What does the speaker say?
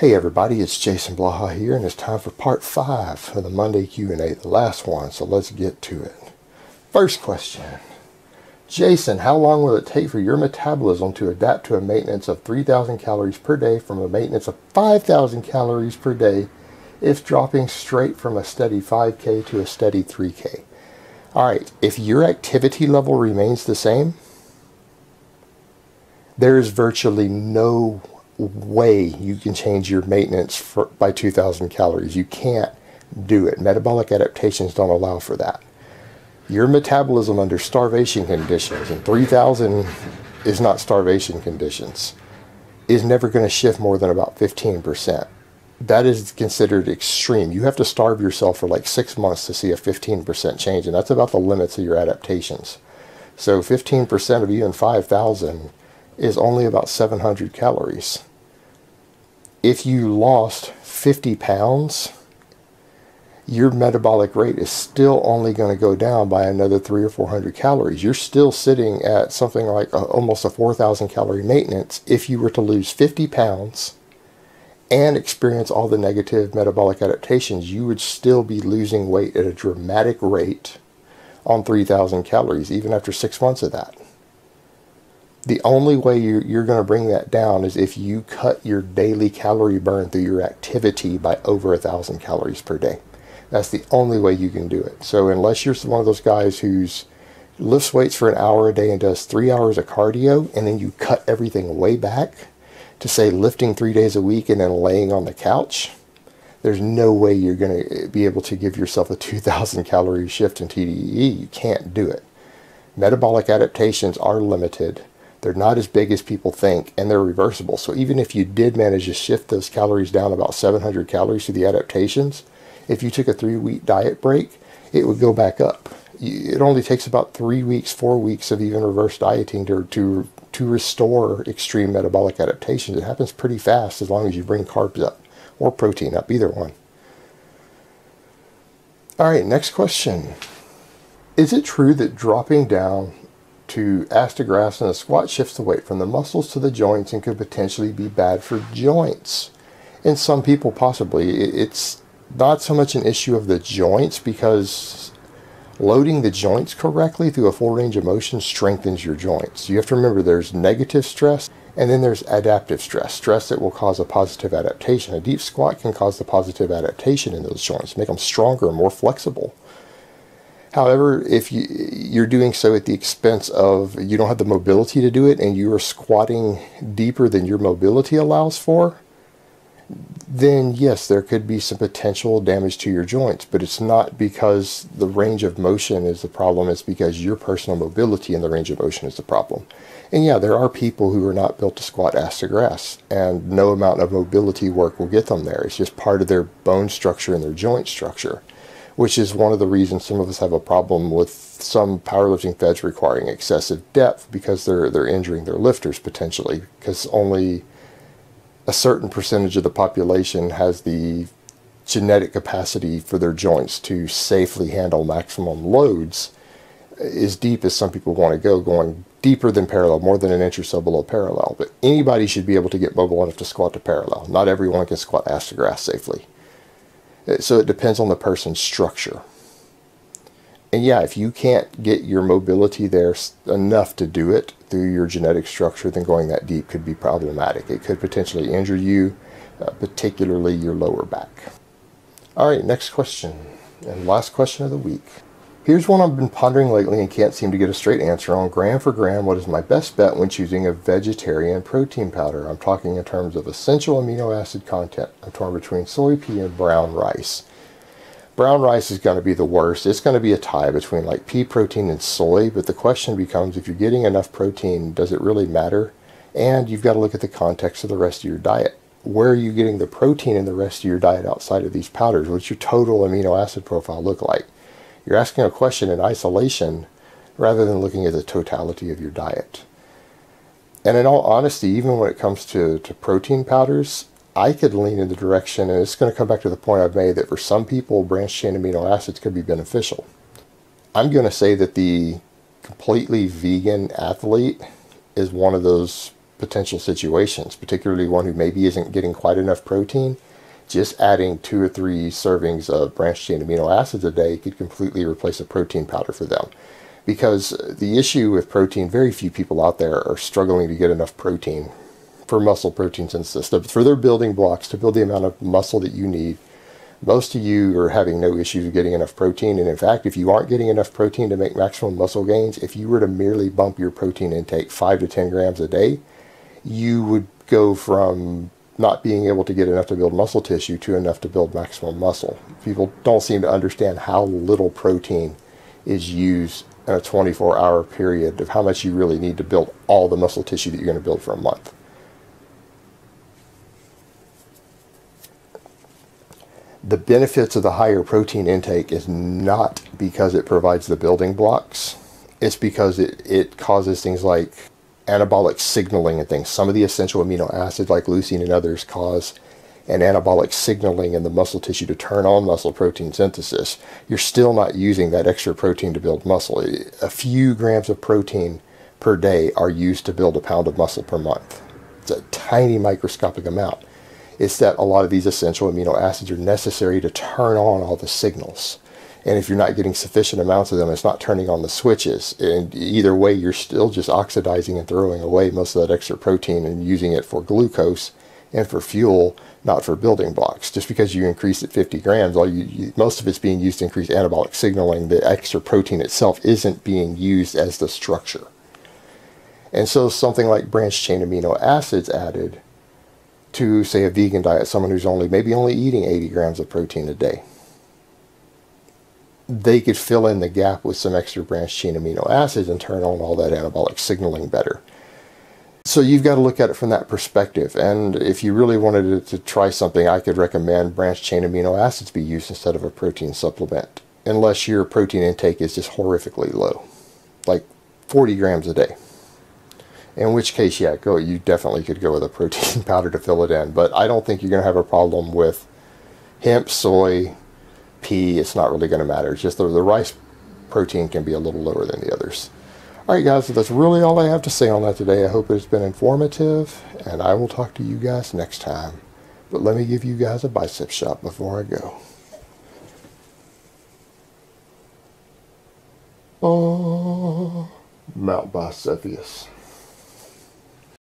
Hey everybody, it's Jason Blaha here, and it's time for part 5 of the Monday Q&A, the last one, so let's get to it. First question. Jason, how long will it take for your metabolism to adapt to a maintenance of 3,000 calories per day from a maintenance of 5,000 calories per day if dropping straight from a steady 5K to a steady 3K? Alright, if your activity level remains the same, there is virtually no way you can change your maintenance by 2,000 calories. You can't do it. Metabolic adaptations don't allow for that. Your metabolism under starvation conditions, and 3,000 is not starvation conditions, is never going to shift more than about 15%. That is considered extreme. You have to starve yourself for like 6 months to see a 15% change, and that's about the limits of your adaptations. So 15% of even 5,000 is only about 700 calories. If you lost 50 pounds, your metabolic rate is still only going to go down by another 300 or 400 calories. You're still sitting at something like almost a 4,000 calorie maintenance if you were to lose 50 pounds and experience all the negative metabolic adaptations. You would still be losing weight at a dramatic rate on 3,000 calories, even after 6 months of that. The only way you're going to bring that down is if you cut your daily calorie burn through your activity by over 1,000 calories per day. That's the only way you can do it. So unless you're one of those guys who's lifts weights for an hour a day and does 3 hours of cardio, and then you cut everything way back to say lifting 3 days a week and then laying on the couch, there's no way you're going to be able to give yourself a 2,000 calorie shift in TDEE. You can't do it. Metabolic adaptations are limited. They're not as big as people think, and they're reversible. So even if you did manage to shift those calories down about 700 calories through the adaptations, if you took a 3-week diet break, it would go back up. It only takes about 3 weeks, 4 weeks of even reverse dieting to restore extreme metabolic adaptations. It happens pretty fast as long as you bring carbs up, or protein up, either one. All right, next question. Is it true that dropping down to astagraphs in a squat shifts the weight from the muscles to the joints and could potentially be bad for joints? In some people, possibly. It's not so much an issue of the joints, because loading the joints correctly through a full range of motion strengthens your joints. You have to remember there's negative stress, and then there's adaptive stress, stress that will cause a positive adaptation. A deep squat can cause the positive adaptation in those joints, make them stronger and more flexible. However, if you're doing so at the expense of, you don't have the mobility to do it, and you are squatting deeper than your mobility allows for, then yes, there could be some potential damage to your joints. But it's not because the range of motion is the problem, it's because your personal mobility in the range of motion is the problem. And yeah, there are people who are not built to squat astagraphs, and no amount of mobility work will get them there. It's just part of their bone structure and their joint structure, which is one of the reasons some of us have a problem with some powerlifting feds requiring excessive depth, because they're injuring their lifters potentially, because only a certain percentage of the population has the genetic capacity for their joints to safely handle maximum loads as deep as some people want to go, going deeper than parallel, more than an inch or so below parallel. But anybody should be able to get mobile enough to squat to parallel. Not everyone can squat astagraphs safely. So it depends on the person's structure. And yeah, if you can't get your mobility there enough to do it through your genetic structure, then going that deep could be problematic. It could potentially injure you, particularly your lower back. All right, next question, and last question of the week. Here's one I've been pondering lately and can't seem to get a straight answer on. Gram for gram, what is my best bet when choosing a vegetarian protein powder? I'm talking in terms of essential amino acid content. I'm torn between soy, pea, and brown rice. Brown rice is going to be the worst. It's going to be a tie between like pea protein and soy, but the question becomes, if you're getting enough protein, does it really matter? And you've got to look at the context of the rest of your diet. Where are you getting the protein in the rest of your diet outside of these powders? What's your total amino acid profile look like? You're asking a question in isolation rather than looking at the totality of your diet. And in all honesty, even when it comes to protein powders, I could lean in the direction, and it's going to come back to the point I've made, that for some people, branched chain amino acids could be beneficial. I'm going to say that the completely vegan athlete is one of those potential situations, particularly one who maybe isn't getting quite enough protein. Just adding 2 or 3 servings of branched chain amino acids a day could completely replace a protein powder for them. Because the issue with protein, very few people out there are struggling to get enough protein for muscle protein synthesis. For their building blocks, to build the amount of muscle that you need, most of you are having no issues with getting enough protein. And in fact, if you aren't getting enough protein to make maximum muscle gains, if you were to merely bump your protein intake 5 to 10 grams a day, you would go from not being able to get enough to build muscle tissue to enough to build maximum muscle. People don't seem to understand how little protein is used in a 24-hour period, of how much you really need to build all the muscle tissue that you're going to build for a month. The benefits of the higher protein intake is not because it provides the building blocks. It's because it causes things like anabolic signaling and things. Some of the essential amino acids like leucine and others cause an anabolic signaling in the muscle tissue to turn on muscle protein synthesis. You're still not using that extra protein to build muscle. A few grams of protein per day are used to build a pound of muscle per month. It's a tiny microscopic amount. It's that a lot of these essential amino acids are necessary to turn on all the signals. And if you're not getting sufficient amounts of them, it's not turning on the switches. And either way, you're still just oxidizing and throwing away most of that extra protein and using it for glucose and for fuel, not for building blocks. Just because you increase it 50 grams, most of it's being used to increase anabolic signaling. The extra protein itself isn't being used as the structure. And so something like branched chain amino acids added to, say, a vegan diet, someone who's maybe only eating 80 grams of protein a day, they could fill in the gap with some extra branched chain amino acids and turn on all that anabolic signaling better. So you've got to look at it from that perspective. And if you really wanted to try something, I could recommend branched chain amino acids be used instead of a protein supplement, unless your protein intake is just horrifically low, like 40 grams a day. In which case, yeah, you definitely could go with a protein powder to fill it in. But I don't think you're going to have a problem with hemp, soy, pea. It's not really going to matter. It's just the rice protein can be a little lower than the others. Alright guys, so that's really all I have to say on that today. I hope it's been informative, and I will talk to you guys next time. But let me give you guys a bicep shot before I go. Oh, Mount Bicepius.